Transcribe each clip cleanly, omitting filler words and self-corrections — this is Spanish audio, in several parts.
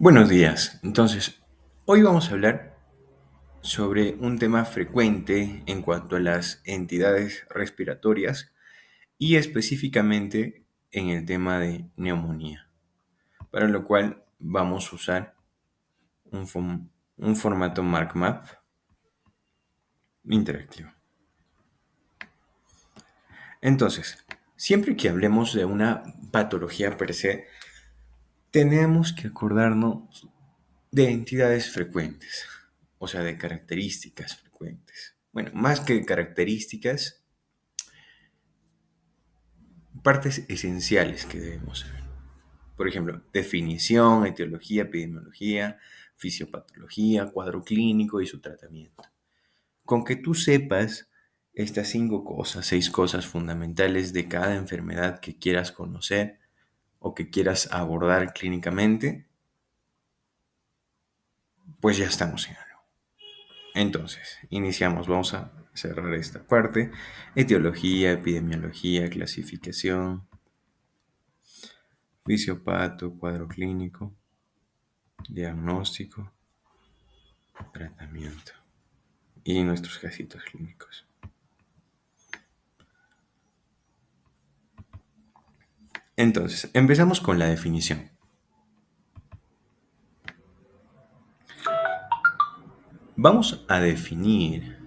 Buenos días. Entonces, hoy vamos a hablar sobre un tema frecuente en cuanto a las entidades respiratorias y específicamente en el tema de neumonía, para lo cual vamos a usar un formato MarkMap interactivo. Entonces, siempre que hablemos de una patología per se, tenemos que acordarnos de entidades frecuentes, o sea, de características frecuentes. Bueno, más que características, partes esenciales que debemos saber. Por ejemplo, definición, etiología, epidemiología, fisiopatología, cuadro clínico y su tratamiento. Con que tú sepas estas 5 cosas, 6 cosas fundamentales de cada enfermedad que quieras conocer o que quieras abordar clínicamente, pues ya estamos en algo. Entonces, iniciamos, vamos a cerrar esta parte. Etiología, epidemiología, clasificación, fisiopato, cuadro clínico, diagnóstico, tratamiento y nuestros casitos clínicos. Entonces, empezamos con la definición. Vamos a definir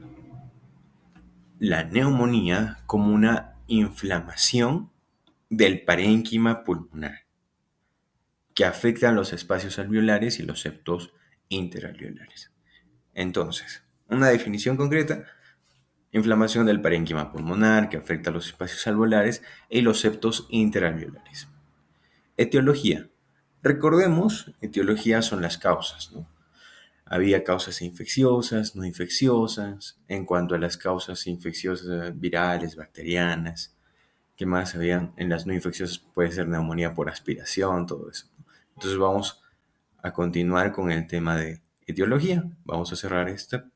la neumonía como una inflamación del parénquima pulmonar que afecta a los espacios alveolares y los septos interalveolares. Entonces, una definición concreta: inflamación del parénquima pulmonar que afecta a los espacios alveolares y los septos interalveolares. Etiología. Recordemos, etiología son las causas, ¿no? Había causas infecciosas, no infecciosas. En cuanto a las causas infecciosas, virales, bacterianas, ¿qué más habían? En las no infecciosas puede ser neumonía por aspiración, todo eso. Entonces vamos a continuar con el tema de etiología. Vamos a cerrar esta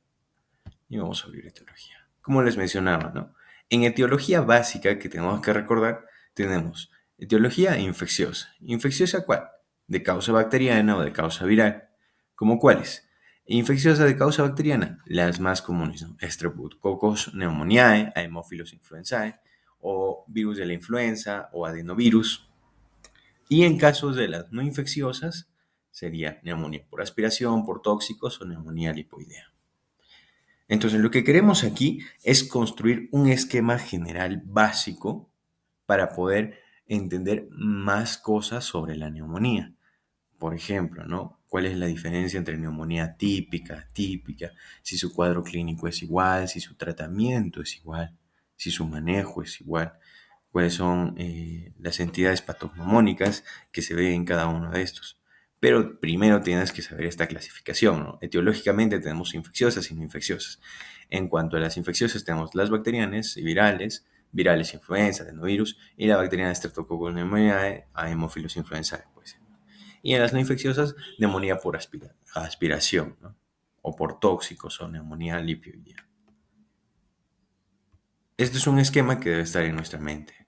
y vamos a abrir etiología. Como les mencionaba, ¿no? En etiología básica que tenemos que recordar, tenemos etiología infecciosa. ¿Infecciosa cuál? De causa bacteriana o de causa viral. ¿Cómo cuáles? Infecciosa de causa bacteriana, las más comunes, ¿no? Streptococcus pneumoniae, Haemophilus influenzae, o virus de la influenza o adenovirus. Y en casos de las no infecciosas, sería neumonía por aspiración, por tóxicos o neumonía lipoidea. Entonces, lo que queremos aquí es construir un esquema general básico para poder entender más cosas sobre la neumonía. Por ejemplo, ¿no? ¿Cuál es la diferencia entre neumonía típica, atípica? Si su cuadro clínico es igual, si su tratamiento es igual, si su manejo es igual. ¿Cuáles son las entidades patognomónicas que se ven en cada uno de estos? Pero primero tienes que saber esta clasificación, ¿no? Etiológicamente tenemos infecciosas y no infecciosas. En cuanto a las infecciosas, tenemos las bacterianas y virales, virales influenza, adenovirus, y la bacteriana Streptococcus pneumoniae, Haemophilus influenzae, pues. Y en las no infecciosas, neumonía por aspiración, ¿no? O por tóxicos o neumonía lipoidea. Este es un esquema que debe estar en nuestra mente.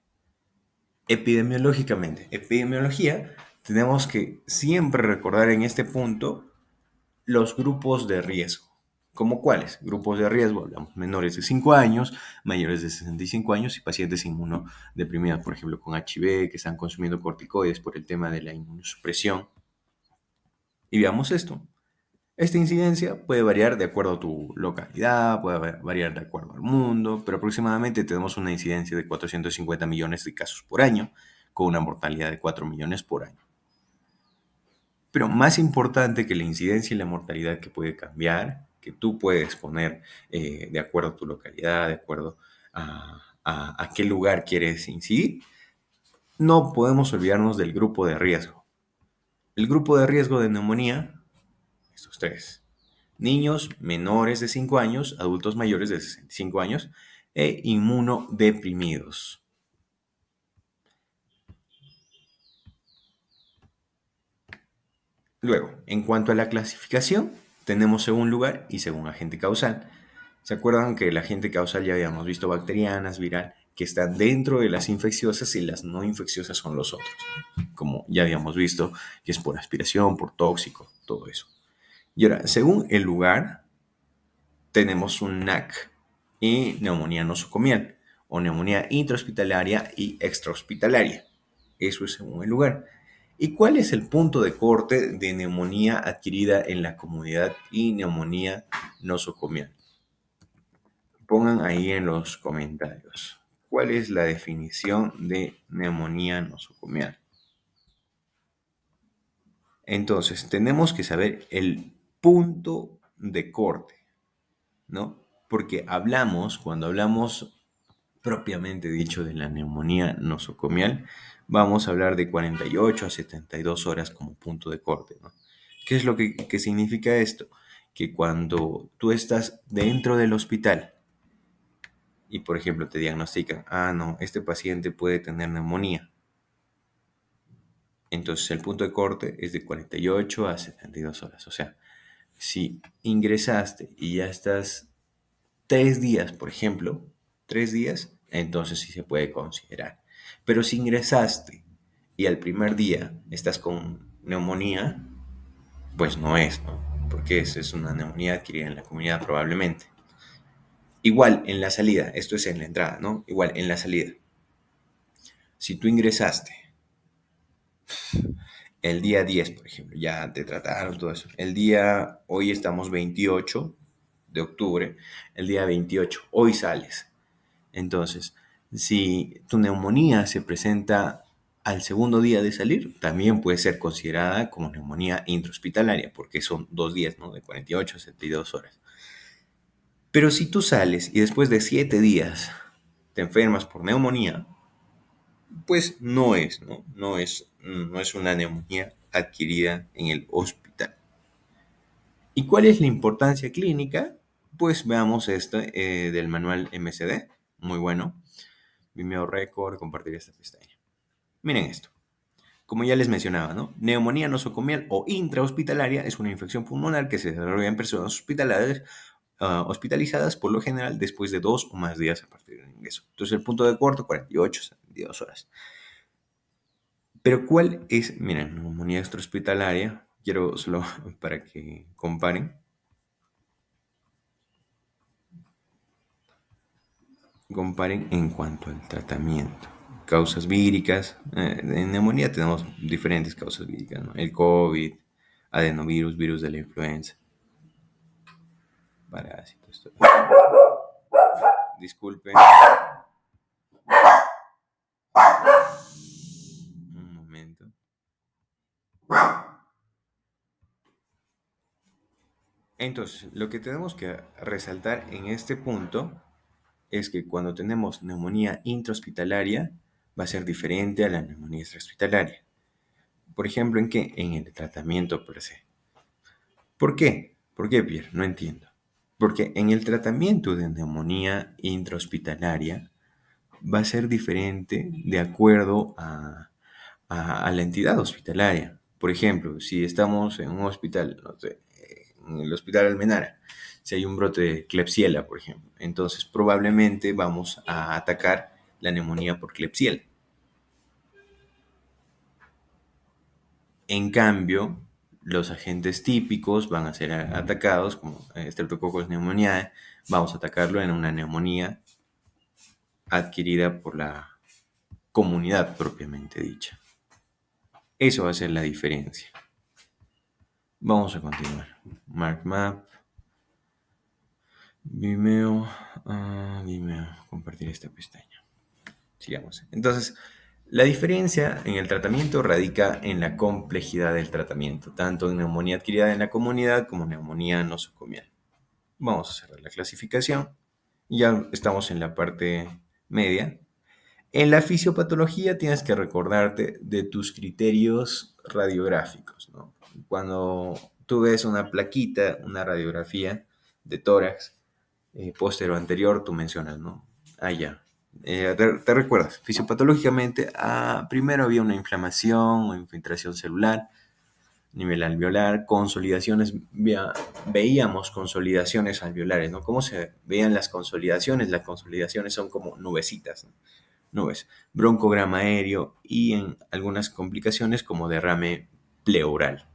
Epidemiológicamente, epidemiología, tenemos que siempre recordar en este punto los grupos de riesgo. ¿Cómo cuáles? Grupos de riesgo, hablamos menores de 5 años, mayores de 65 años y pacientes inmunodeprimidos, por ejemplo, con HIV, que están consumiendo corticoides por el tema de la inmunosupresión. Y veamos esto. Esta incidencia puede variar de acuerdo a tu localidad, puede variar de acuerdo al mundo, pero aproximadamente tenemos una incidencia de 450 millones de casos por año, con una mortalidad de 4 millones por año. Pero más importante que la incidencia y la mortalidad, que puede cambiar, que tú puedes poner de acuerdo a tu localidad, de acuerdo a qué lugar quieres incidir, no podemos olvidarnos del grupo de riesgo. El grupo de riesgo de neumonía, estos tres: niños menores de 5 años, adultos mayores de 65 años e inmunodeprimidos. Luego, en cuanto a la clasificación, tenemos según lugar y según agente causal. ¿Se acuerdan que el agente causal ya habíamos visto? Bacterianas, viral, que están dentro de las infecciosas, y las no infecciosas son los otros. como ya habíamos visto, que es por aspiración, por tóxico, todo eso. Y ahora, según el lugar, tenemos un NAC y neumonía nosocomial, o neumonía intrahospitalaria y extrahospitalaria. Eso es según el lugar. ¿Y cuál es el punto de corte de neumonía adquirida en la comunidad y neumonía nosocomial? Pongan ahí en los comentarios. ¿Cuál es la definición de neumonía nosocomial? Entonces, tenemos que saber el punto de corte, ¿no? Porque cuando hablamos propiamente dicho de la neumonía nosocomial, vamos a hablar de 48 a 72 horas como punto de corte, ¿no? ¿Qué es lo que significa esto? Que cuando tú estás dentro del hospital y, por ejemplo, te diagnostican, no, este paciente puede tener neumonía. Entonces, el punto de corte es de 48 a 72 horas. O sea, si ingresaste y ya estás 3 días, por ejemplo, 3 días, entonces sí se puede considerar. Pero si ingresaste y al primer día estás con neumonía, pues no es, ¿no? Porque es una neumonía adquirida en la comunidad probablemente. Igual en la salida, esto es en la entrada, ¿no? Igual en la salida. Si tú ingresaste el día 10, por ejemplo, ya te trataron todo eso. Hoy estamos 28 de octubre, el día 28, hoy sales. Entonces, si tu neumonía se presenta al segundo día de salir, también puede ser considerada como neumonía intrahospitalaria, porque son 2 días, ¿no? De 48 a 72 horas. Pero si tú sales y después de 7 días te enfermas por neumonía, pues no es, ¿no? No es una neumonía adquirida en el hospital. ¿Y cuál es la importancia clínica? Pues veamos esto del manual MCD, muy bueno. Vimeo Record, compartir esta pestaña. Miren esto. Como ya les mencionaba, ¿no? Neumonía nosocomial o intrahospitalaria es una infección pulmonar que se desarrolla en personas hospitalizadas por lo general después de 2 o más días a partir del ingreso. Entonces el punto de corte, 48 a 72 horas. Pero ¿cuál es? Miren, neumonía extrahospitalaria. Quiero solo para que comparen. Comparen en cuanto al tratamiento. Causas víricas. En neumonía tenemos diferentes causas víricas, ¿no? El COVID, adenovirus, virus de la influenza, parásitos. Disculpen. Un momento. Entonces, lo que tenemos que resaltar en este punto es que cuando tenemos neumonía intrahospitalaria, va a ser diferente a la neumonía extrahospitalaria. Por ejemplo, ¿en qué? En el tratamiento per se. ¿Por qué? ¿Por qué, Pierre? No entiendo. Porque en el tratamiento de neumonía intrahospitalaria va a ser diferente de acuerdo a la entidad hospitalaria. Por ejemplo, si estamos en un hospital, no sé, en el Hospital Almenara, si hay un brote de Klebsiella, por ejemplo, entonces probablemente vamos a atacar la neumonía por Klebsiella. En cambio, los agentes típicos van a ser atacados como Streptococcus pneumoniae, vamos a atacarlo en una neumonía adquirida por la comunidad propiamente dicha. Eso va a ser la diferencia. Vamos a continuar. MarkMap. Vimeo. Vimeo. Compartir esta pestaña. Sigamos. Entonces, la diferencia en el tratamiento radica en la complejidad del tratamiento, tanto en neumonía adquirida en la comunidad como neumonía nosocomial. Vamos a cerrar la clasificación. Ya estamos en la parte media. En la fisiopatología tienes que recordarte de tus criterios radiográficos, ¿no? Cuando tú ves una plaquita, una radiografía de tórax, póstero anterior, tú mencionas, ¿no? Ya. Te recuerdas, fisiopatológicamente, primero había una inflamación o infiltración celular, nivel alveolar, consolidaciones, veíamos consolidaciones alveolares, ¿no? ¿Cómo se veían las consolidaciones? Las consolidaciones son como nubecitas, ¿no? nubes, broncograma aéreo y en algunas complicaciones como derrame pleural,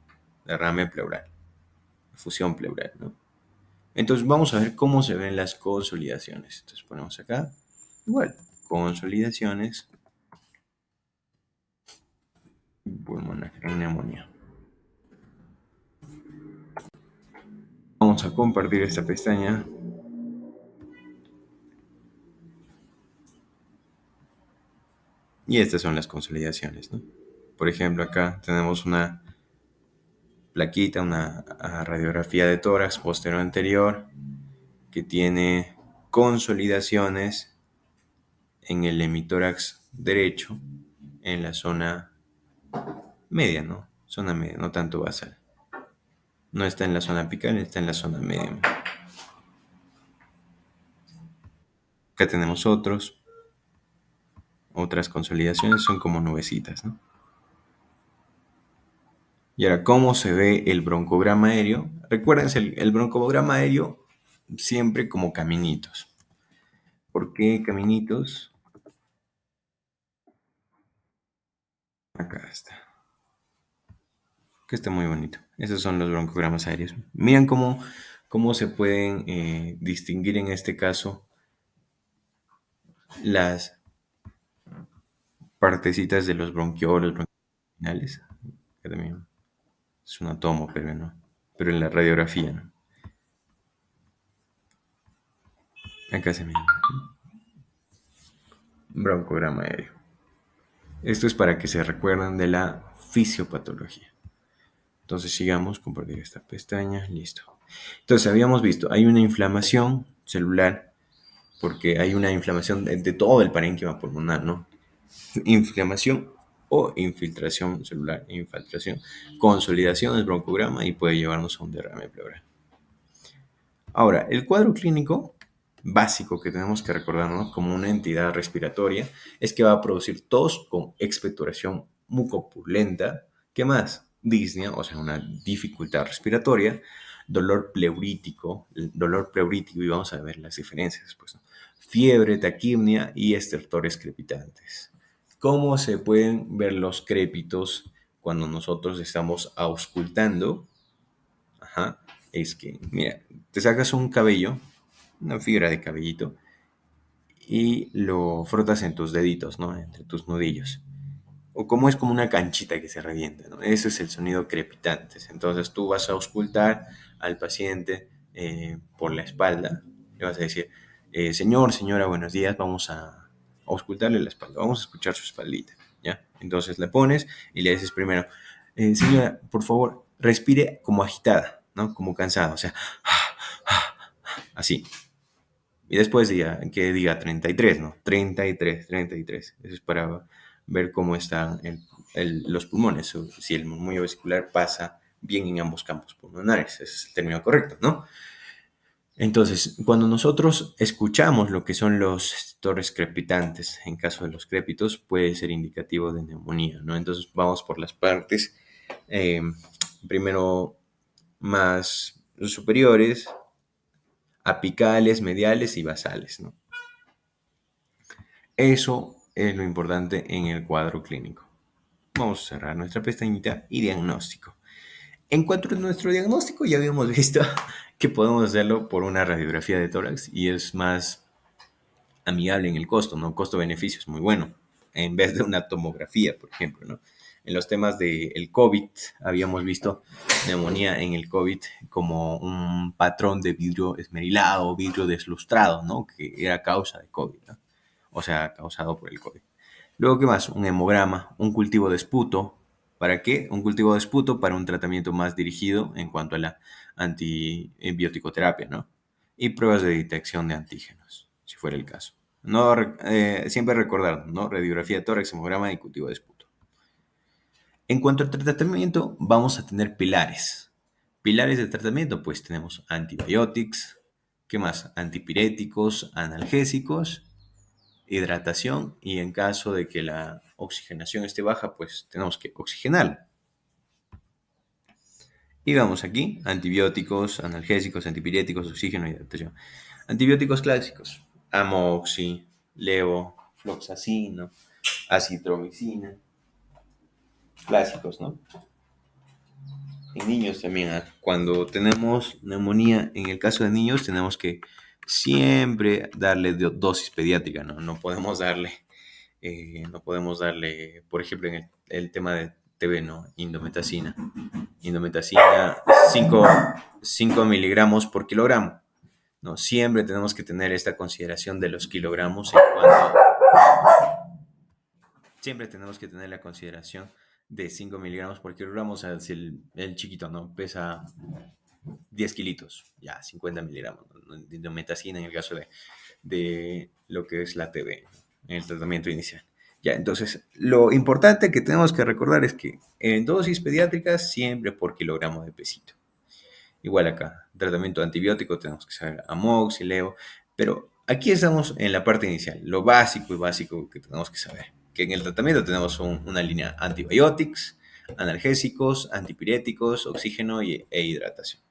fusión pleural, ¿no? Entonces vamos a ver cómo se ven las consolidaciones. Entonces ponemos acá, igual, consolidaciones pulmonar en neumonía. Vamos a compartir esta pestaña. Y estas son las consolidaciones, ¿no? Por ejemplo, acá tenemos una plaquita, una radiografía de tórax posterior anterior que tiene consolidaciones en el hemitórax derecho, en la zona media, ¿no? Zona media, no tanto basal. No está en la zona apical, está en la zona media. Acá tenemos otras consolidaciones, son como nubecitas, ¿no? Y ahora, ¿cómo se ve el broncograma aéreo? Recuérdense, el broncograma aéreo siempre como caminitos. ¿Por qué caminitos? Acá está. Que está muy bonito. Esos son los broncogramas aéreos. Miren cómo se pueden distinguir en este caso las partecitas de los bronquiolos, bronquioles. Que también es una tomo, pero no. Pero en la radiografía, ¿no? Acá se mira. Broncograma aéreo. Esto es para que se recuerden de la fisiopatología. Entonces sigamos, compartir esta pestaña, listo. Entonces habíamos visto, hay una inflamación celular porque hay una inflamación de todo el parénquima pulmonar, ¿no? Inflamación o infiltración celular, infiltración, consolidación del broncograma y puede llevarnos a un derrame pleural. Ahora, el cuadro clínico básico que tenemos que recordarnos como una entidad respiratoria es que va a producir tos con expectoración mucopurulenta. ¿Qué más? Disnea, o sea, una dificultad respiratoria, dolor pleurítico y vamos a ver las diferencias después, ¿no? Fiebre, taquipnea y estertores crepitantes. ¿Cómo se pueden ver los crépitos cuando nosotros estamos auscultando? Ajá, es que, mira, te sacas un cabello, una fibra de cabellito, y lo frotas en tus deditos, ¿no? Entre tus nudillos. O como es como una canchita que se revienta, ¿no? Ese es el sonido crepitante. Entonces tú vas a auscultar al paciente por la espalda, le vas a decir, señor, señora, buenos días, vamos a auscultarle la espalda, vamos a escuchar su espaldita, ¿ya? Entonces le pones y le dices primero, señora, por favor, respire como agitada, ¿no? Como cansada, o sea, así. Y después que diga 33, ¿no? 33, 33. Eso es para ver cómo están los pulmones, o si el murmullo vesicular pasa bien en ambos campos pulmonares. Ese es el término correcto, ¿no? Entonces, cuando nosotros escuchamos lo que son los estores crepitantes, en caso de los crépitos, puede ser indicativo de neumonía, ¿no? Entonces, vamos por las partes. eh, Primero, más superiores, apicales, mediales y basales, ¿no? Eso es lo importante en el cuadro clínico. Vamos a cerrar nuestra pestañita y diagnóstico. En cuanto a nuestro diagnóstico, ya habíamos visto que podemos hacerlo por una radiografía de tórax y es más amigable en el costo, ¿no? Costo-beneficio es muy bueno, en vez de una tomografía, por ejemplo, ¿no? En los temas del COVID, habíamos visto neumonía en el COVID como un patrón de vidrio esmerilado, vidrio deslustrado, ¿no? Que era causa de COVID, ¿no? O sea, causado por el COVID. Luego, ¿qué más? Un hemograma, un cultivo de esputo. ¿Para qué? Un cultivo de esputo para un tratamiento más dirigido en cuanto a la antibioticoterapia, ¿no? Y pruebas de detección de antígenos, si fuera el caso. No, siempre recordar, ¿no? Radiografía de tórax, hemograma y cultivo de esputo. En cuanto al tratamiento, vamos a tener pilares. Pilares de tratamiento, pues tenemos antibiotics, ¿qué más? Antipiréticos, analgésicos, hidratación y en caso de que la oxigenación esté baja, pues tenemos que oxigenar. Y vamos aquí, antibióticos, analgésicos, antipiréticos, oxígeno y hidratación. Antibióticos clásicos, amoxi, levo, ciprofloxacino, acitromicina, clásicos, ¿no? En niños también, ¿ah? Cuando tenemos neumonía, en el caso de niños, tenemos que siempre darle dosis pediátrica, ¿no? No podemos darle, por ejemplo, en el tema de TB, ¿no? Indometacina. Indometacina, 5 miligramos por kilogramo, ¿no? Siempre tenemos que tener esta consideración de los kilogramos en cuanto siempre tenemos que tener la consideración de 5 miligramos por kilogramo. O sea, si el chiquito no pesa 10 kilitos, ya 50 miligramos, ¿no? De metacina en el caso de lo que es la TB, en el tratamiento inicial. Ya, entonces, lo importante que tenemos que recordar es que en dosis pediátricas siempre por kilogramo de pesito. Igual acá, tratamiento antibiótico tenemos que saber amox, leo, pero aquí estamos en la parte inicial, lo básico y básico que tenemos que saber. Que en el tratamiento tenemos una línea antibiotics, analgésicos, antipiréticos, oxígeno e hidratación.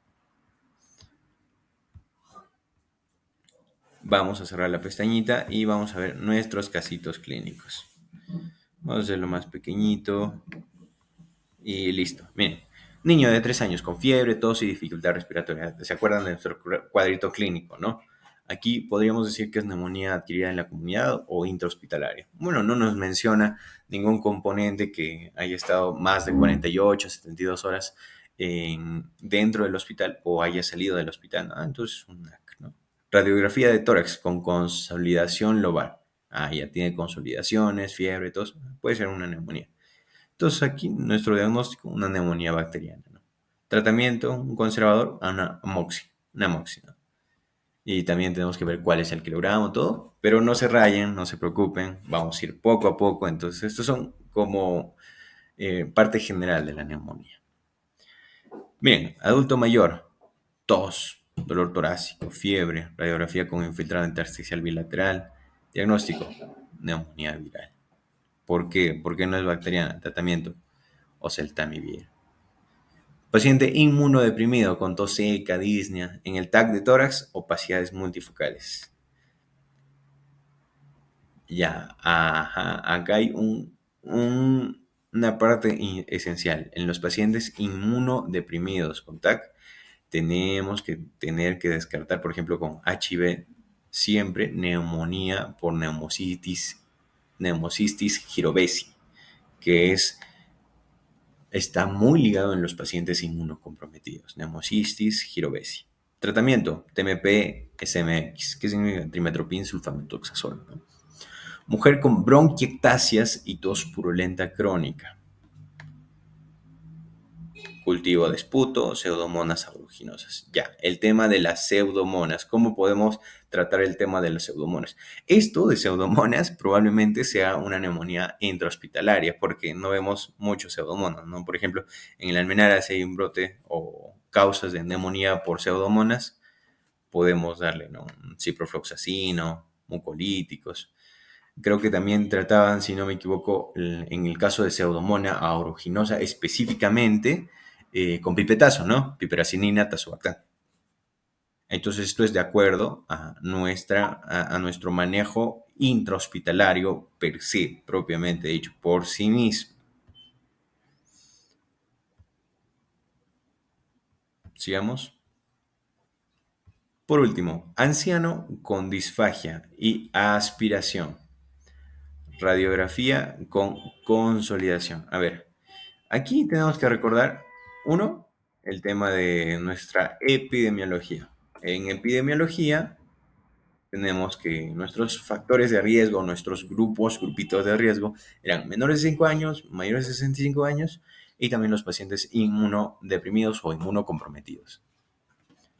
Vamos a cerrar la pestañita y vamos a ver nuestros casitos clínicos. Vamos a hacerlo más pequeñito y listo. Miren, niño de 3 años con fiebre, tos y dificultad respiratoria. ¿Se acuerdan de nuestro cuadrito clínico, no? Aquí podríamos decir que es neumonía adquirida en la comunidad o intrahospitalaria. Bueno, no nos menciona ningún componente que haya estado más de 48 a 72 horas dentro del hospital o haya salido del hospital, ¿no? Entonces, un NAC, ¿no? Radiografía de tórax con consolidación lobar. Ah, ya tiene consolidaciones, fiebre, tos. Puede ser una neumonía. Entonces aquí nuestro diagnóstico, una neumonía bacteriana, ¿no? Tratamiento, un conservador, una amoxi, ¿no? Y también tenemos que ver cuál es el kilogramo, todo, pero no se rayen, no se preocupen, vamos a ir poco a poco. Entonces estos son como parte general de la neumonía. Miren, adulto mayor, tos, dolor torácico, fiebre, radiografía con infiltrado intersticial bilateral, diagnóstico, neumonía viral. ¿Por qué? Porque no es bacteriana, tratamiento, oseltamivir. Paciente inmunodeprimido con tos seca, disnea, en el TAC de tórax, opacidades multifocales. Ya, ajá, acá hay una parte esencial. En los pacientes inmunodeprimidos con TAC, tenemos que tener que descartar, por ejemplo, con HIV, siempre neumonía por neumocistis girovesi, que está muy ligado en los pacientes inmunocomprometidos. Neumocistis girovesi. Tratamiento, TMP-SMX, que significa trimetoprim sulfamethoxazol, ¿no? Mujer con bronquiectasias y tos purulenta crónica. Cultivo de esputo, pseudomonas aeruginosas. Ya, el tema de las pseudomonas. ¿Cómo podemos tratar el tema de las pseudomonas? Esto de pseudomonas probablemente sea una neumonía intrahospitalaria, porque no vemos muchos pseudomonas, ¿no? Por ejemplo, en el Almenara, si hay un brote o causas de neumonía por pseudomonas, podemos darle, ¿no? Ciprofloxacino, mucolíticos. Creo que también trataban, si no me equivoco, en el caso de Pseudomonas aeruginosa específicamente con pipetazo, ¿no? Piperacinina, tazobactam. Entonces esto es de acuerdo a nuestro manejo intrahospitalario per se, propiamente dicho, por sí mismo. Sigamos. Por último, anciano con disfagia y aspiración. Radiografía con consolidación. A ver, aquí tenemos que recordar, uno, el tema de nuestra epidemiología. En epidemiología tenemos que nuestros factores de riesgo, nuestros grupitos de riesgo, eran menores de 5 años, mayores de 65 años y también los pacientes inmunodeprimidos o inmunocomprometidos.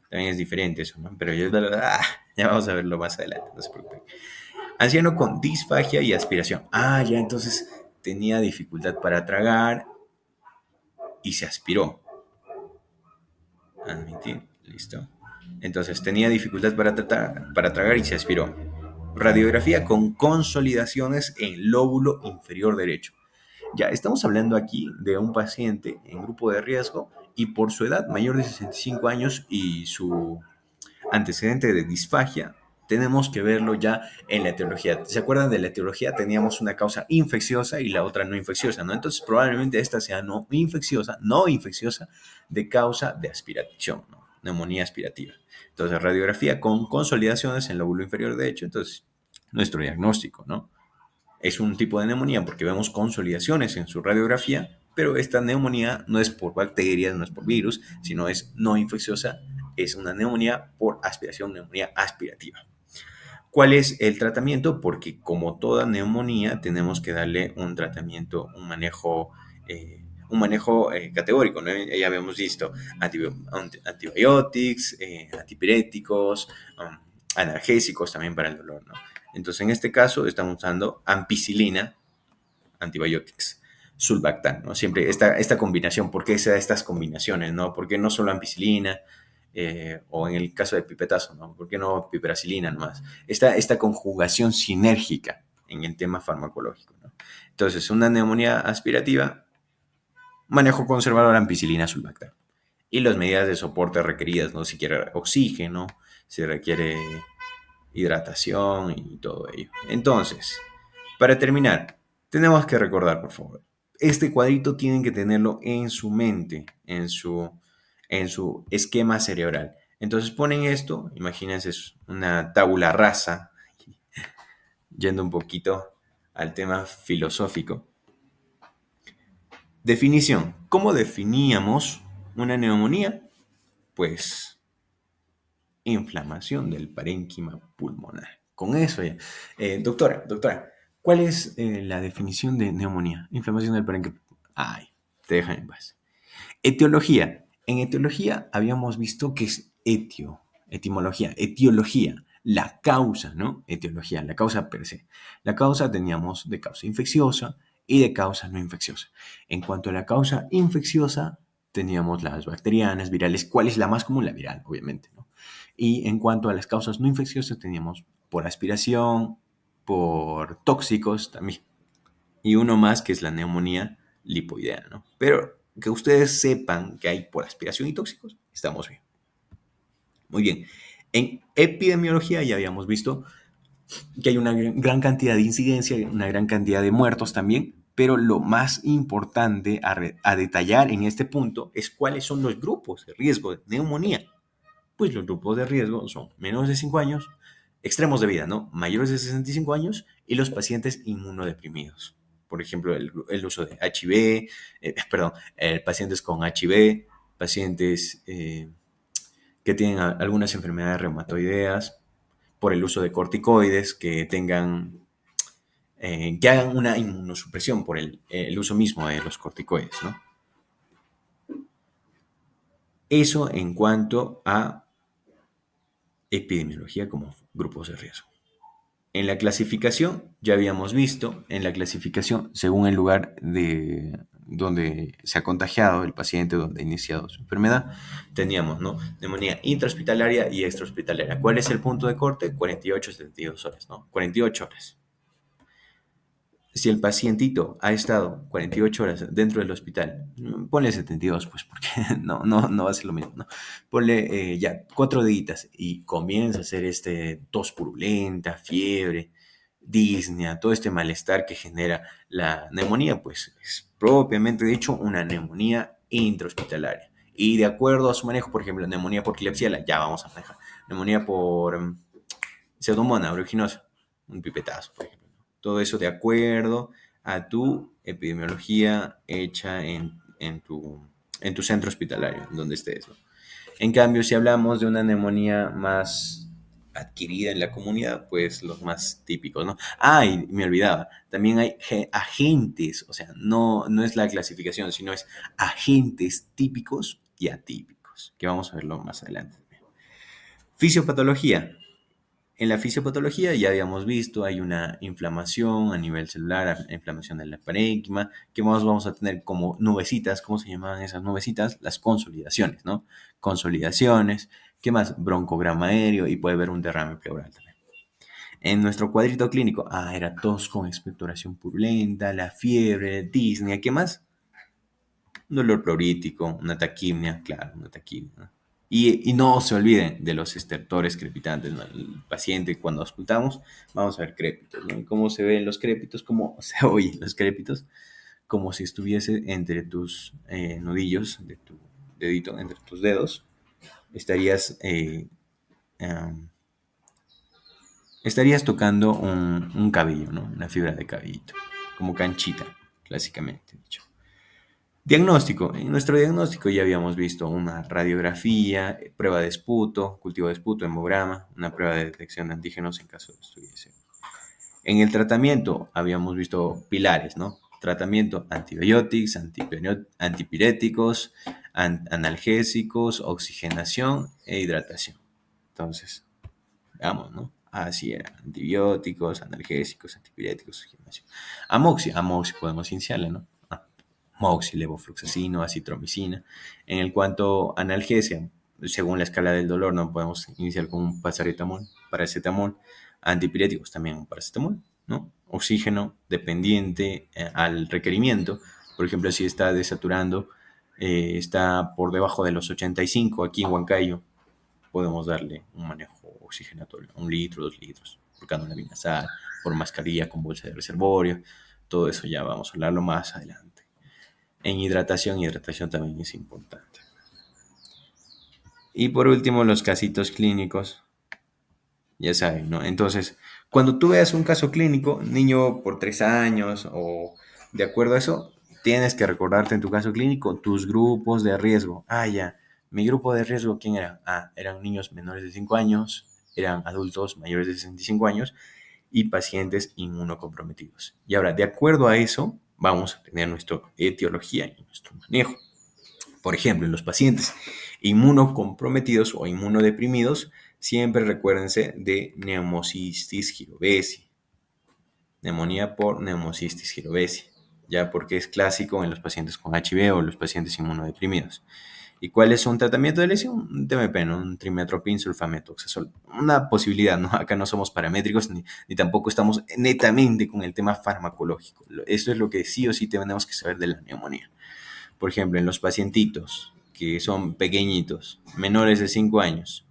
También es diferente eso, ¿no? Pero ya vamos a verlo más adelante, no se preocupen. Anciano con disfagia y aspiración. Ya entonces tenía dificultad para tragar y se aspiró. Admitir, listo. Entonces tenía dificultad para tragar y se aspiró. Radiografía con consolidaciones en lóbulo inferior derecho. Ya estamos hablando aquí de un paciente en grupo de riesgo y por su edad mayor de 65 años y su antecedente de disfagia, tenemos que verlo ya en la etiología. ¿Se acuerdan de la etiología? Teníamos una causa infecciosa y la otra no infecciosa, ¿no? Entonces, probablemente esta sea no infecciosa de causa de aspiración, ¿no? Neumonía aspirativa. Entonces, radiografía con consolidaciones en el lóbulo inferior derecho. Entonces, nuestro diagnóstico, ¿no? Es un tipo de neumonía porque vemos consolidaciones en su radiografía, pero esta neumonía no es por bacterias, no es por virus, sino es no infecciosa, es una neumonía por aspiración, neumonía aspirativa. ¿Cuál es el tratamiento? Porque como toda neumonía tenemos que darle un tratamiento, un manejo categórico, ¿no? Ya habíamos visto antibióticos, antipiréticos, analgésicos también para el dolor, ¿no? Entonces, en este caso estamos usando ampicilina, antibiotics, sulbactam, ¿no? Siempre esta combinación, ¿por qué se da estas combinaciones, no? ¿Por qué no solo ampicilina? O en el caso de pipetazo, ¿no? ¿Por qué no piperacilina nomás? Esta conjugación sinérgica en el tema farmacológico, ¿no? Entonces, una neumonía aspirativa, manejo conservador ampicilina sulbactam. Y las medidas de soporte requeridas, ¿no? Si quiere oxígeno, si requiere hidratación y todo ello. Entonces, para terminar, tenemos que recordar, por favor, este cuadrito tienen que tenerlo en su mente, en su esquema cerebral. Entonces ponen esto, imagínense es una tabula rasa, yendo un poquito al tema filosófico. Definición. ¿Cómo definíamos una neumonía? Pues inflamación del parénquima pulmonar. Con eso ya. Doctora, ¿cuál es la definición de neumonía? Inflamación del parénquima. Ay, te dejan en paz. Etiología. En etiología habíamos visto que es etiología, la causa, ¿no? Etiología, la causa per se. La causa teníamos de causa infecciosa y de causa no infecciosa. En cuanto a la causa infecciosa, teníamos las bacterianas, virales. ¿Cuál es la más común? La viral, obviamente, ¿no? Y en cuanto a las causas no infecciosas, teníamos por aspiración, por tóxicos también. Y uno más que es la neumonía lipoidea, ¿no? Pero que ustedes sepan que hay por aspiración y tóxicos, estamos bien. Muy bien. En epidemiología ya habíamos visto que hay una gran cantidad de incidencia, una gran cantidad de muertos también, pero lo más importante a detallar en este punto es cuáles son los grupos de riesgo de neumonía. Pues los grupos de riesgo son menores de 5 años, extremos de vida, ¿no? Mayores de 65 años y los pacientes inmunodeprimidos. Por ejemplo, el uso de HIV, pacientes con HIV, pacientes que tienen algunas enfermedades reumatoideas, por el uso de corticoides, que hagan una inmunosupresión por el uso mismo de los corticoides, ¿no? Eso en cuanto a epidemiología como grupos de riesgo. En la clasificación, ya habíamos visto, en la clasificación, según el lugar de donde se ha contagiado el paciente, donde ha iniciado su enfermedad, teníamos, ¿no? Neumonía intrahospitalaria y extrahospitalaria. ¿Cuál es el punto de corte? 48 a 72 horas, ¿no? 48 horas. Si el pacientito ha estado 48 horas dentro del hospital, ponle 72, pues, porque no va a ser lo mismo, ¿no? Ponle ya 4 días y comienza a hacer tos purulenta, fiebre, disnea, todo este malestar que genera la neumonía, pues es propiamente dicho una neumonía intrahospitalaria. Y de acuerdo a su manejo, por ejemplo, neumonía por Klebsiella, ya vamos a manejar. Neumonía por Pseudomonas aeruginosa, un pipetazo, por ejemplo. Todo eso de acuerdo a tu epidemiología hecha en tu centro hospitalario, donde estés, ¿no? En cambio, si hablamos de una neumonía más adquirida en la comunidad, pues los más típicos, ¿no? Ah, y me olvidaba, también hay agentes, o sea, no es la clasificación, sino es agentes típicos y atípicos, que vamos a verlo más adelante. Fisiopatología. En la fisiopatología ya habíamos visto, hay una inflamación a nivel celular, inflamación del parénquima, que más vamos a tener como nubecitas. ¿Cómo se llamaban esas nubecitas? Las consolidaciones, ¿no? Consolidaciones, ¿qué más? Broncograma aéreo y puede haber un derrame pleural también. En nuestro cuadrito clínico, era tos con expectoración purulenta, la fiebre, disnea, ¿qué más? Un dolor pleurítico, una taquimia, claro, una taquimia, ¿no? Y no se olviden de los estertores crepitantes, ¿no? El paciente cuando auscultamos, vamos a ver crépitos, ¿no? ¿Y cómo se ven los crépitos? ¿Cómo se oyen los crépitos? Como si estuviese entre tus nudillos de tu dedito, entre tus dedos, estarías, estarías tocando un cabello, ¿no? Una fibra de cabellito, como canchita, clásicamente dicho. Diagnóstico. En nuestro diagnóstico ya habíamos visto una radiografía, prueba de esputo, cultivo de esputo, hemograma, una prueba de detección de antígenos en caso de estuviese. En el tratamiento habíamos visto pilares, ¿no? Tratamiento antibióticos, antipiréticos, analgésicos, oxigenación e hidratación. Entonces, veamos, ¿no? Así era, antibióticos, analgésicos, antipiréticos, oxigenación. Amoxi podemos iniciarle, ¿no? Moxi, levofloxacino, acitromicina. En el cuanto analgesia, según la escala del dolor, no podemos iniciar con un paracetamol, antipiréticos también un paracetamol, ¿no? Oxígeno dependiente al requerimiento. Por ejemplo, si está desaturando, está por debajo de los 85 aquí en Huancayo, podemos darle un manejo oxigenatorio, 1 litro, 2 litros, por cánula binasal, por mascarilla con bolsa de reservorio. Todo eso ya vamos a hablarlo más adelante. En hidratación también es importante. Y por último, los casitos clínicos, ya saben, ¿no? Entonces, cuando tú veas un caso clínico, niño por 3 años o de acuerdo a eso, tienes que recordarte en tu caso clínico tus grupos de riesgo. Ah, ya, mi grupo de riesgo, ¿quién era? Ah, eran niños menores de 5 años, eran adultos mayores de 65 años y pacientes inmunocomprometidos. Y ahora, de acuerdo a eso, vamos a tener nuestra etiología y nuestro manejo. Por ejemplo, en los pacientes inmunocomprometidos o inmunodeprimidos, siempre recuérdense de Pneumocystis jirovecii, neumonía por Pneumocystis jirovecii, ya porque es clásico en los pacientes con HIV o los pacientes inmunodeprimidos. ¿Y cuál es un tratamiento de lesión? Un TMP, ¿no? Un trimetoprim sulfamethoxazol. Una posibilidad, ¿no? Acá no somos paramétricos ni tampoco estamos netamente con el tema farmacológico. Esto es lo que sí o sí tenemos que saber de la neumonía. Por ejemplo, en los pacientitos que son pequeñitos, menores de 5 años,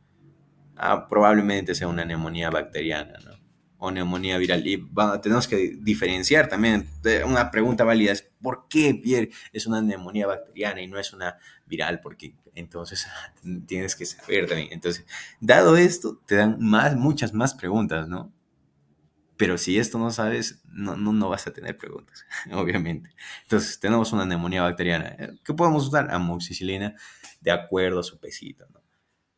probablemente sea una neumonía bacteriana, ¿no? O neumonía viral. Y tenemos que diferenciar también. Una pregunta válida es, ¿por qué, Pierre, es una neumonía bacteriana y no es una viral? Porque entonces tienes que saber también. Entonces, dado esto, te dan muchas más preguntas, ¿no? Pero si esto no sabes, no vas a tener preguntas, obviamente. Entonces, tenemos una neumonía bacteriana. ¿Qué podemos usar? Amoxicilina de acuerdo a su pesito, ¿no?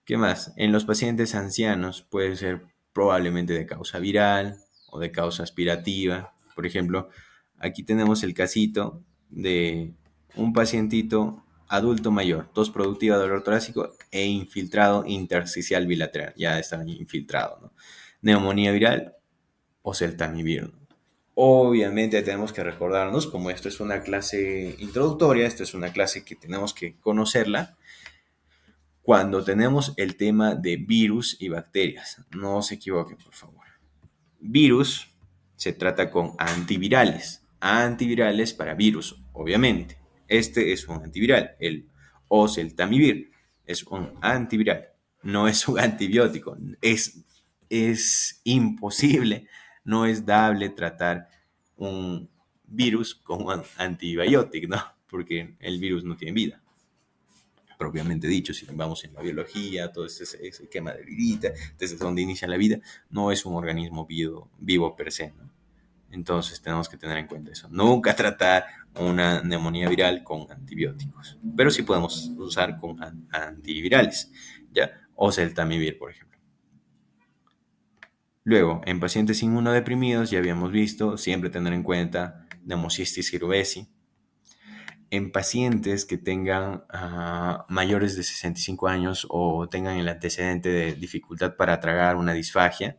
¿Qué más? En los pacientes ancianos puede ser probablemente de causa viral o de causa aspirativa. Por ejemplo, aquí tenemos el casito de un pacientito adulto mayor, tos productiva, dolor torácico e infiltrado intersticial bilateral. Ya está infiltrado, ¿no? Neumonía viral o celtamivir. Obviamente tenemos que recordarnos, como esto es una clase introductoria, esto es una clase que tenemos que conocerla, cuando tenemos el tema de virus y bacterias. No se equivoquen, por favor. Virus se trata con antivirales. Antivirales para virus, obviamente. Este es un antiviral. El oseltamivir es un antiviral. No es un antibiótico. Es imposible, no es dable tratar un virus con un antibiótico, ¿no? Porque el virus no tiene vida propiamente dicho, si vamos en la biología, todo ese quema de vidita, desde donde inicia la vida, no es un organismo vivo per se, ¿no? Entonces tenemos que tener en cuenta eso. Nunca tratar una neumonía viral con antibióticos, pero sí podemos usar con antivirales, ¿ya? O celtamivir, por ejemplo. Luego, en pacientes inmunodeprimidos, ya habíamos visto, siempre tener en cuenta Pneumocystis cerevisiae, en pacientes que tengan mayores de 65 años o tengan el antecedente de dificultad para tragar, una disfagia,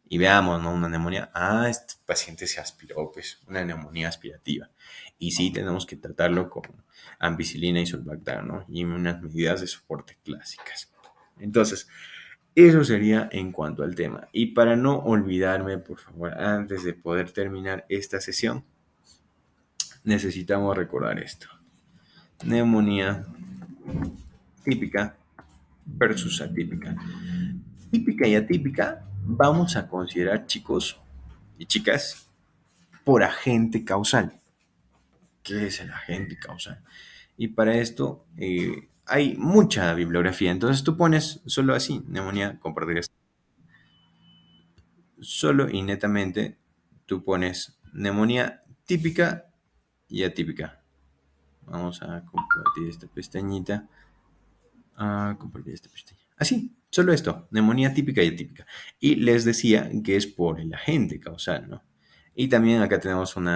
y veamos, ¿no? Una neumonía, este paciente se aspiró, pues, una neumonía aspirativa. Y sí tenemos que tratarlo con ampicilina y sulbactam, ¿no? Y unas medidas de soporte clásicas. Entonces, eso sería en cuanto al tema. Y para no olvidarme, por favor, antes de poder terminar esta sesión, necesitamos recordar esto. Neumonía típica versus atípica. Típica y atípica vamos a considerar, chicos y chicas, por agente causal. ¿Qué es el agente causal? Y para esto hay mucha bibliografía. Entonces tú pones solo así, neumonía compartir solo y netamente tú pones neumonía típica y atípica. Vamos a compartir esta pestañita. A compartir esta pestaña. Así, solo esto, neumonía típica y atípica. Y les decía que es por el agente causal, ¿no? Y también acá tenemos un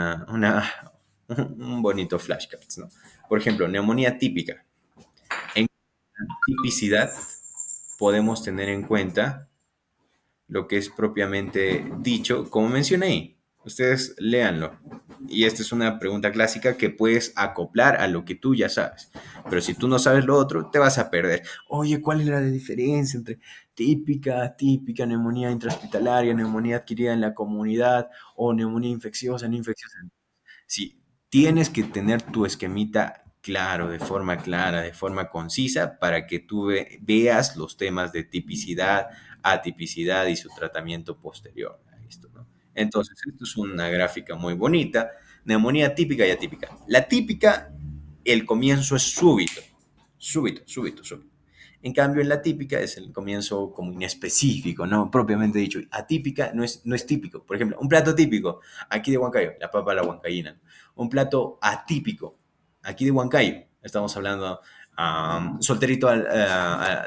bonito flashcards, ¿no? Por ejemplo, neumonía típica. En tipicidad podemos tener en cuenta lo que es propiamente dicho, como mencioné. Ustedes léanlo. Y esta es una pregunta clásica que puedes acoplar a lo que tú ya sabes. Pero si tú no sabes lo otro, te vas a perder. Oye, ¿cuál es la diferencia entre típica, atípica, neumonía intrahospitalaria, neumonía adquirida en la comunidad o neumonía infecciosa, no infecciosa? Sí, tienes que tener tu esquemita claro, de forma clara, de forma concisa, para que tú veas los temas de tipicidad, atipicidad y su tratamiento posterior a esto, ¿no? Entonces, esto es una gráfica muy bonita. Neumonía típica y atípica. La típica, el comienzo es súbito, súbito, súbito, súbito. En cambio, en la típica es el comienzo como inespecífico, ¿no? Propiamente dicho. Atípica no es típico. Por ejemplo, un plato típico, aquí de Huancayo, la papa a la huancaína. Un plato atípico, aquí de Huancayo, estamos hablando, solterito,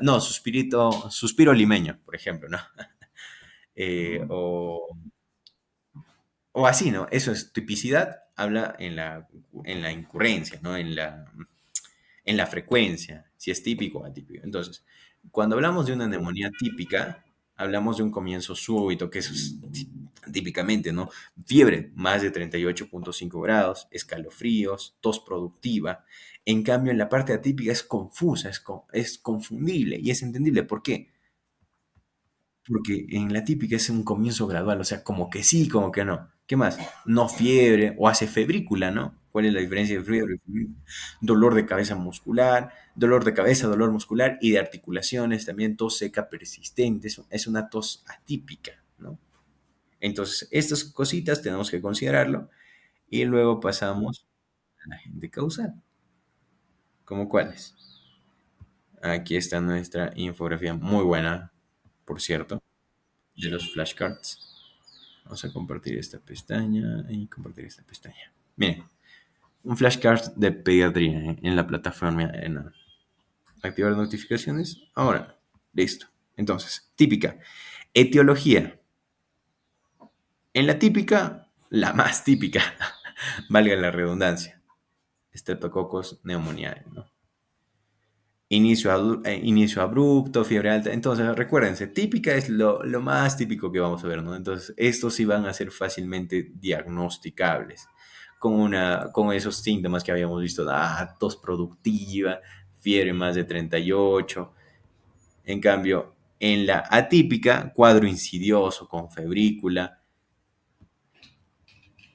no, suspiro limeño, por ejemplo, ¿no? Eh, o, o así, ¿no? Eso es tipicidad, habla en la incurrencia, ¿no? En la frecuencia, si es típico o atípico. Entonces, cuando hablamos de una neumonía típica, hablamos de un comienzo súbito, que es típicamente, ¿no? Fiebre, más de 38,5 grados, escalofríos, tos productiva. En cambio, en la parte atípica es confusa, es confundible y es entendible. ¿Por qué? Porque en la típica es un comienzo gradual, o sea, como que sí, como que no. ¿Qué más? No fiebre o hace febrícula, ¿no? ¿Cuál es la diferencia de fiebre y febrícula? Dolor de cabeza muscular, dolor de cabeza, dolor muscular y de articulaciones, también tos seca persistente, es una tos atípica, ¿no? Entonces, estas cositas tenemos que considerarlo y luego pasamos a la agente causal. ¿Cómo cuáles? Aquí está nuestra infografía, muy buena, por cierto, de los flashcards. Vamos a compartir esta pestaña y compartir esta pestaña. Miren, un flashcard de pediatría en la plataforma. Activar notificaciones. Ahora, listo. Entonces, típica. Etiología. En la típica, la más típica, valga la redundancia. Streptococcus pneumoniae, ¿no? Inicio abrupto, fiebre alta. Entonces, recuérdense, típica es lo más típico que vamos a ver, ¿no? Entonces, estos sí van a ser fácilmente diagnosticables con esos síntomas que habíamos visto, tos productiva, fiebre más de 38. En cambio, en la atípica, cuadro insidioso con febrícula.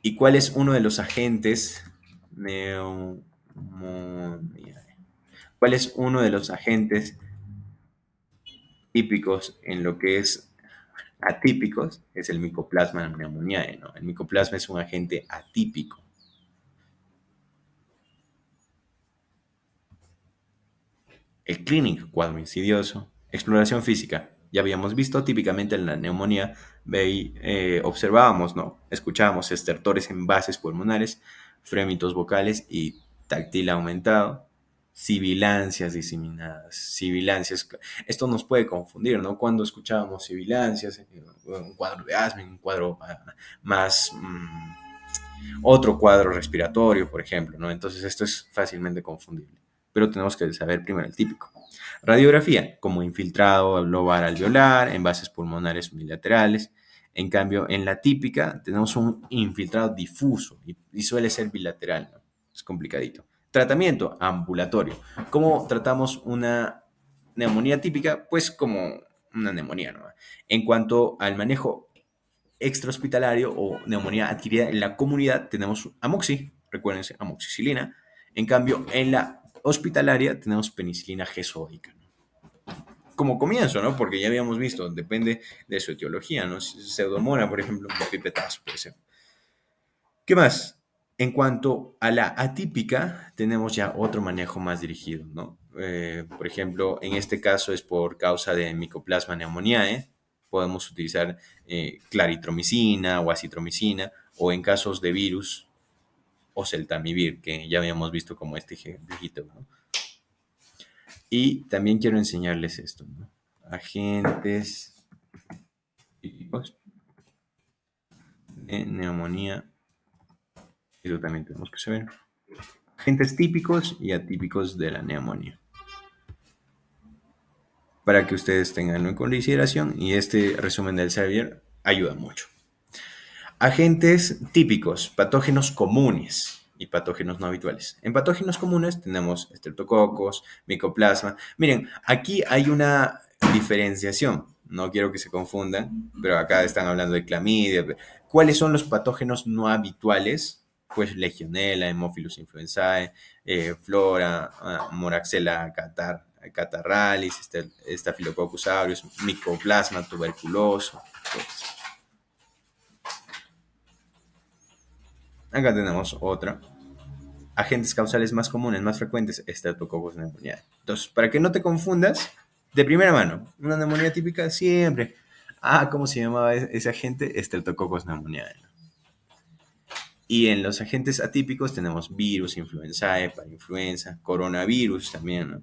¿Y cuál es uno de los agentes neumonía? ¿Cuál es uno de los agentes típicos en lo que es atípicos? Es el Mycoplasma pneumoniae, ¿no? El micoplasma es un agente atípico. El clínico, cuadro insidioso. Exploración física. Ya habíamos visto típicamente en la neumonía, observábamos, ¿no? Escuchábamos estertores en bases pulmonares, frémitos vocales y táctil aumentado. Sibilancias diseminadas. Sibilancias. Esto nos puede confundir, ¿no? Cuando escuchábamos sibilancias, un cuadro de asma, un cuadro más, otro cuadro respiratorio, por ejemplo, ¿no? Entonces esto es fácilmente confundible. Pero tenemos que saber primero el típico. Radiografía, como infiltrado lobar alveolar, envases pulmonares unilaterales. En cambio, en la típica tenemos un infiltrado difuso y suele ser bilateral, ¿no? Es complicadito. Tratamiento ambulatorio. ¿Cómo tratamos una neumonía típica? Pues como una neumonía, ¿no? En cuanto al manejo extrahospitalario o neumonía adquirida en la comunidad, tenemos amoxi, recuérdense, amoxicilina. En cambio, en la hospitalaria tenemos penicilina gesódica. como comienzo, ¿no? Porque ya habíamos visto, depende de su etiología, ¿no? Pseudomonas, por ejemplo, un pipetazo, puede ser. ¿Qué más? En cuanto a la atípica, tenemos ya otro manejo más dirigido, ¿no? Por ejemplo, en este caso es por causa de Mycoplasma pneumoniae. Podemos utilizar claritromicina o acitromicina, o en casos de virus, o celtamivir, que ya habíamos visto como este ejemplito, ¿no? Y también quiero enseñarles esto, ¿no? Agentes típicos de neumonía. Eso también tenemos que saber. Agentes típicos y atípicos de la neumonía, para que ustedes tenganlo en consideración, y este resumen del Xavier ayuda mucho. Agentes típicos, patógenos comunes y patógenos no habituales. En patógenos comunes tenemos estreptococos, micoplasma. Miren, aquí hay una diferenciación. No quiero que se confundan, pero acá están hablando de clamidia. ¿Cuáles son los patógenos no habituales? Pues Legionella, Haemophilus influenzae, Flora, Moraxella catarrhalis, Staphylococcus aureus, Mycoplasma tuberculoso. Pues, acá tenemos otra. Agentes causales más comunes, más frecuentes, Streptococcus pneumoniae. Entonces, para que no te confundas, de primera mano, una neumonía típica siempre. Ah, ¿cómo se llamaba ese agente? Streptococcus pneumoniae. Y en los agentes atípicos tenemos virus, influenzae, parainfluenza, coronavirus también, ¿no?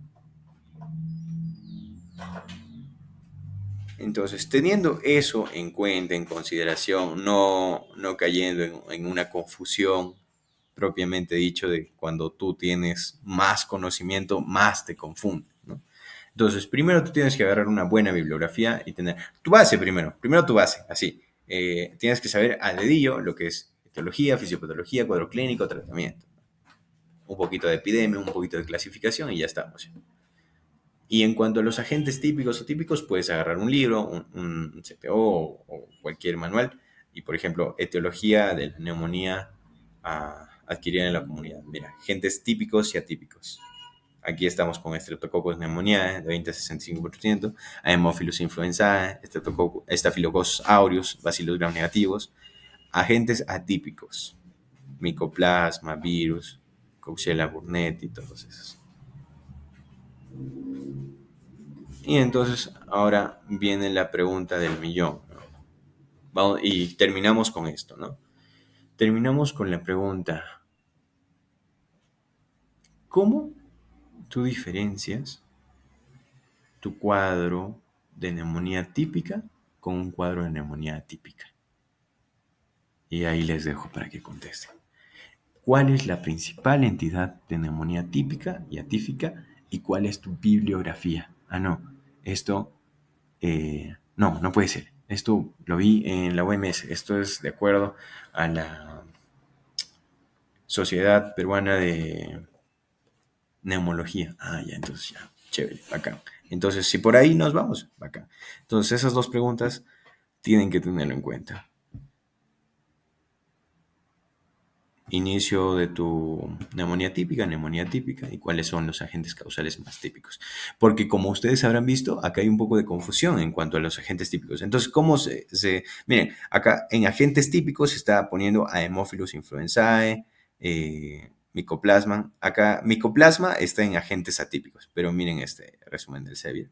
Entonces, teniendo eso en cuenta, en consideración, no cayendo en una confusión propiamente dicho de cuando tú tienes más conocimiento, más te confunde, ¿no? Entonces, primero tú tienes que agarrar una buena bibliografía y tener tu base primero tu base, así. Tienes que saber al dedillo lo que es etiología, fisiopatología, cuadro clínico, tratamiento. Un poquito de epidemia, un poquito de clasificación y ya estamos. Y en cuanto a los agentes típicos o típicos, puedes agarrar un libro, un CPO o cualquier manual. Y, por ejemplo, etiología de la neumonía adquirida en la comunidad. Mira, agentes típicos y atípicos. Aquí estamos con Streptococcus pneumoniae de 20 a 65%, Haemophilus influenzae, Staphylococcus aureus, bacilos gram negativos. Agentes atípicos, Mycoplasma, virus, Coxiella burnetii, todos esos. Y entonces ahora viene la pregunta del millón, ¿no? Y terminamos con esto, ¿no? Terminamos con la pregunta, ¿cómo tú diferencias tu cuadro de neumonía típica con un cuadro de neumonía atípica? Y ahí les dejo para que contesten. ¿Cuál es la principal entidad de neumonía típica y atípica y cuál es tu bibliografía? Ah, no, esto no puede ser. Esto lo vi en la OMS. Esto es de acuerdo a la Sociedad Peruana de Neumología. Ah, ya, entonces ya, chévere, acá. Entonces, si por ahí nos vamos, acá. Entonces, esas dos preguntas tienen que tenerlo en cuenta. Inicio de tu neumonía típica y cuáles son los agentes causales más típicos. Porque como ustedes habrán visto, acá hay un poco de confusión en cuanto a los agentes típicos. Entonces, ¿cómo miren, acá en agentes típicos se está poniendo a Haemophilus influenzae, Mycoplasma. Acá, Mycoplasma está en agentes atípicos, pero miren este resumen del Sevier.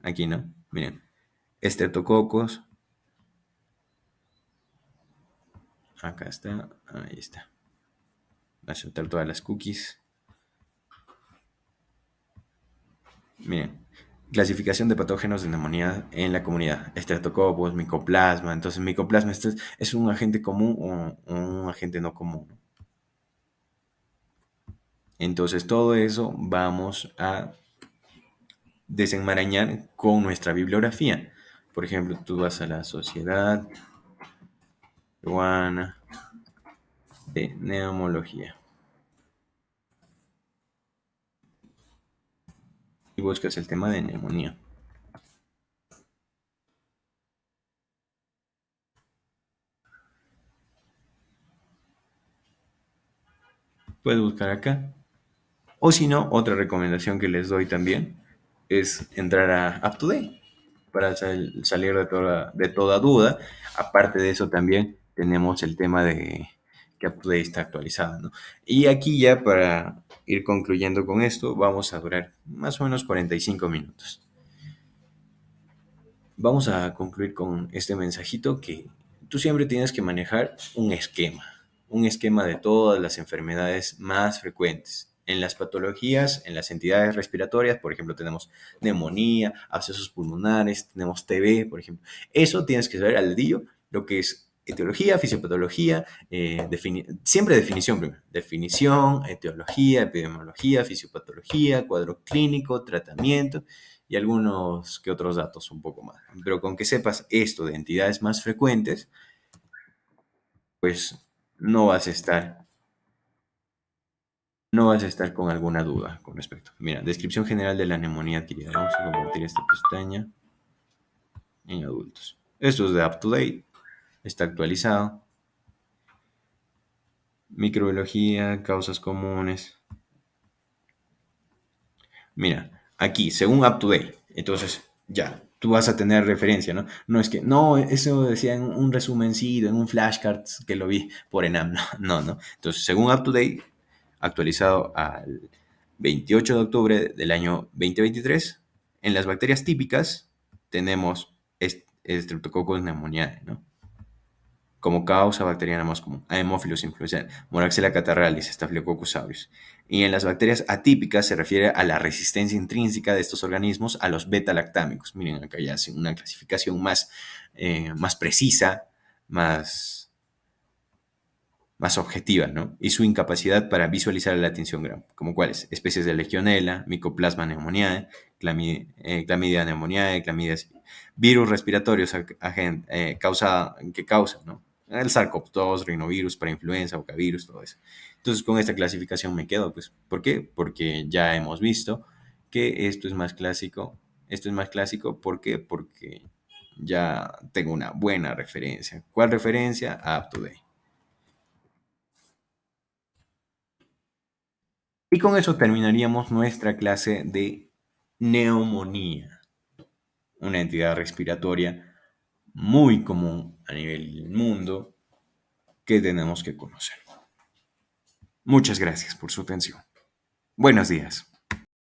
Aquí, ¿no? Miren, Streptococcus. Acá está, ahí está. Voy a soltar todas las cookies. Miren, clasificación de patógenos de neumonía en la comunidad. Streptococcus, Mycoplasma. Entonces, Mycoplasma es un agente común o un agente no común. Entonces, todo eso vamos a desenmarañar con nuestra bibliografía. Por ejemplo, tú vas a la Sociedad Peruana de Neumología y buscas el tema de neumonía. Puedes buscar acá O si no, otra recomendación que les doy también es entrar a UpToDate para salir de toda duda. Aparte de eso también tenemos el tema de que UpToDate está actualizado, ¿no? Y aquí ya para ir concluyendo con esto, vamos a durar más o menos 45 minutos. Vamos a concluir con este mensajito que tú siempre tienes que manejar un esquema de todas las enfermedades más frecuentes. En las patologías, en las entidades respiratorias, por ejemplo, tenemos neumonía, abscesos pulmonares, tenemos TB, por ejemplo. Eso tienes que saber al dedillo lo que es etiología, fisiopatología, siempre definición primero. Definición, etiología, epidemiología, fisiopatología, cuadro clínico, tratamiento y algunos que otros datos un poco más. Pero con que sepas esto de entidades más frecuentes, pues no vas a estar, no vas a estar con alguna duda con respecto. Mira, descripción general de la neumonía adquirida. Vamos a compartir esta pestaña en adultos. Esto es de UpToDate, está actualizado. Microbiología, causas comunes. Mira, aquí, según UpToDate, entonces ya, tú vas a tener referencia, ¿no? No es que, no, eso decía en un resumencito, en un flashcard que lo vi por Enam, no. Entonces, según UpToDate, actualizado al 28 de octubre del año 2023, en las bacterias típicas tenemos Streptococcus pneumoniae, ¿no? Como causa bacteriana más común, Haemophilus influenzae, Moraxella catarrhalis, Staphylococcus aureus. Y en las bacterias atípicas se refiere a la resistencia intrínseca de estos organismos a los beta-lactámicos. Miren, acá ya hacen una clasificación más precisa, más, más objetiva, ¿no? Y su incapacidad para visualizar la atención gram, como cuáles, especies de Legionella, Mycoplasma pneumoniae, Clamidia pneumoniae, clamidia, virus respiratorios que causan, ¿no? El SARS-CoV-2, rinovirus, parainfluenza, bocavirus, todo eso. Entonces, con esta clasificación me quedo, pues, ¿por qué? Porque ya hemos visto que esto es más clásico. Esto es más clásico, ¿por qué? Porque ya tengo una buena referencia. ¿Cuál referencia? UpToDate. Y con eso terminaríamos nuestra clase de neumonía, una entidad respiratoria muy común a nivel del mundo que tenemos que conocer. Muchas gracias por su atención. Buenos días.